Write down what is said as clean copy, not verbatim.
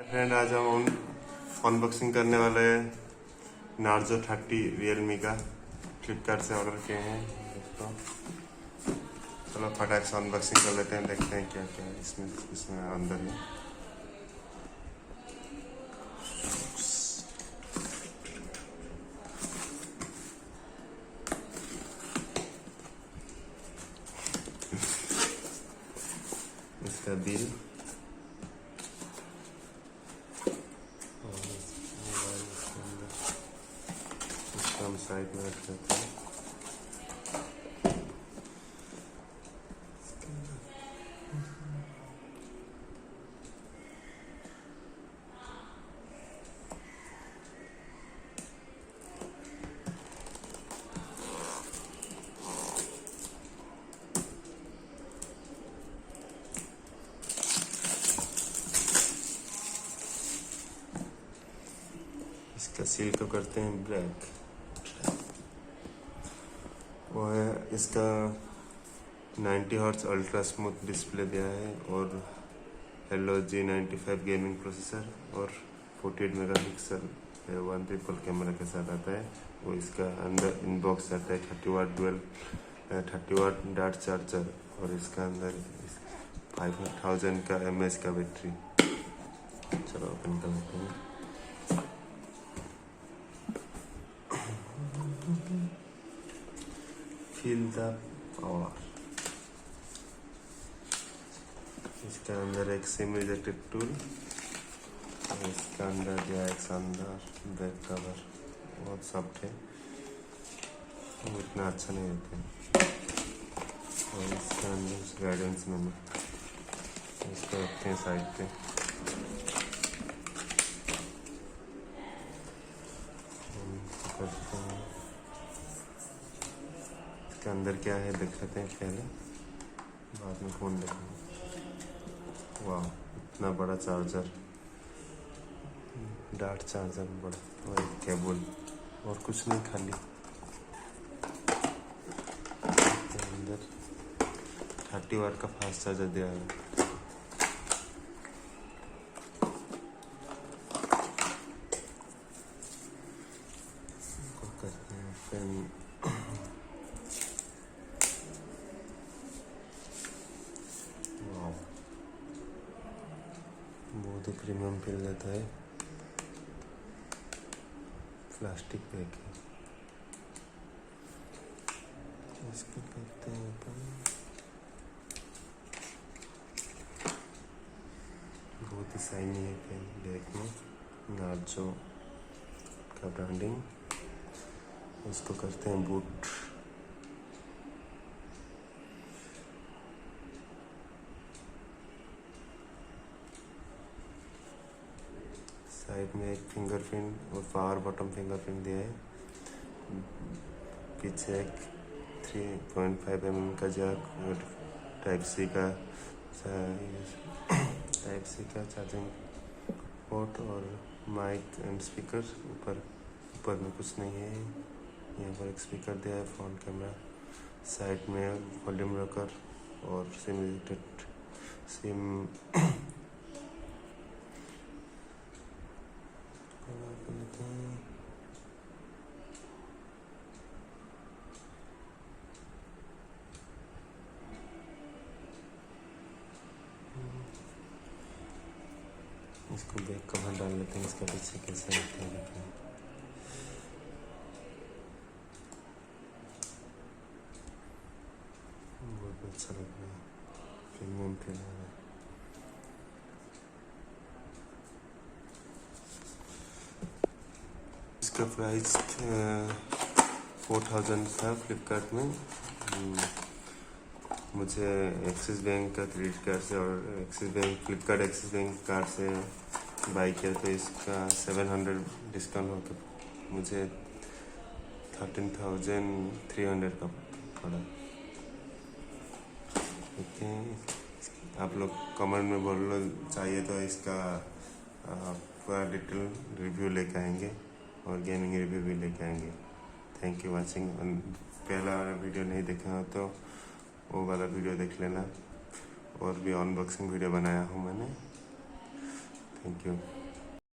Friend आज हम unboxing करने वाले हैं नार्जो 30 रियलमी का। फ्लिपकार्ट से ऑर्डर किए हैं दोस्तों। चलो फटाक से अनबॉक्सिंग कर लेते हैं, देखते हैं क्या क्या है इसमें इसमें अंदर में। इसका बिल और मोबाइल के अंदर इसको हम साइड में रख देते हैं। इसका सील को करते हैं ब्लैक। वो है इसका 90 हर्ट्ज अल्ट्रा स्मूथ डिस्प्ले दिया है और G95 गेमिंग प्रोसेसर और 48 मेगापिक्सल 1 ट्रिपल कैमरा के साथ आता है। वो इसका अंदर इनबॉक्स आता है 30 वाट डार्ट चार्जर और इसका अंदर 5000 का mAh का बैटरी। चलो ओपन कर लेते हैं। Feel the power. इसके अंदर एक सिम रिजेक्टेड टूल और इसके अंदर दिया एक शानदार बैक कवर, बहुत सॉफ्ट है, वो इतना अच्छा नहीं रहता है। और इसके अंदर गाइडेंस मेनू, इसको रखते हैं साइड पे। करते हैं इसके अंदर क्या है देख लेते हैं पहले, बाद में फ़ोन देखेंगे। वाह, इतना बड़ा चार्जर, डार्ट चार्जर बड़ा और एक केबल और कुछ नहीं, खाली इसके अंदर 30 वाट का फास्ट चार्जर दिया है। करते हैं फिर बहुत ही प्रीमियम फील देता है। प्लास्टिक बैग है, इसको करते हैं अपन। बहुत ही शाइनी है पेन बैग में, नार्जो का ब्रांडिंग। इसको करते हैं बूट। साइड में एक फिंगरप्रिंट और पावर बटन फिंगरप्रिंट दिया है। पीछे एक 3.5 mm का जैक और टाइप सी का चार्जिंग पोर्ट और माइक एंड स्पीकर। ऊपर में कुछ नहीं है। यहाँ पर एक स्पीकर दिया है, फ्रंट कैमरा, साइड में वॉल्यूम रॉकर और सिम इसको बैक कवर डाल लेते हैं। इसका पीछे कैसे लगता है देखिए। बहुत अच्छा लग रहा है, प्रीमियम फील है। इसका प्राइस 4000 था फ्लिपकार्ट में। मुझे एक्सिस बैंक का क्रेडिट कार्ड से और फ्लिपकार्ट एक्सिस बैंक कार्ड से बाई किया, तो इसका 700 डिस्काउंट होकर मुझे 13,300 का पड़ा। देखते हैं, आप लोग कमेंट में बोल लो चाहिए तो इसका पूरा डिटेल रिव्यू लेके आएंगे और गेमिंग रिव्यू भी लेके आएंगे। Thank you watching. पहला वाला वीडियो नहीं देखा हो तो वो वाला वीडियो देख लेना, और भी अनबॉक्सिंग वीडियो बनाया हूँ मैंने। Thank you.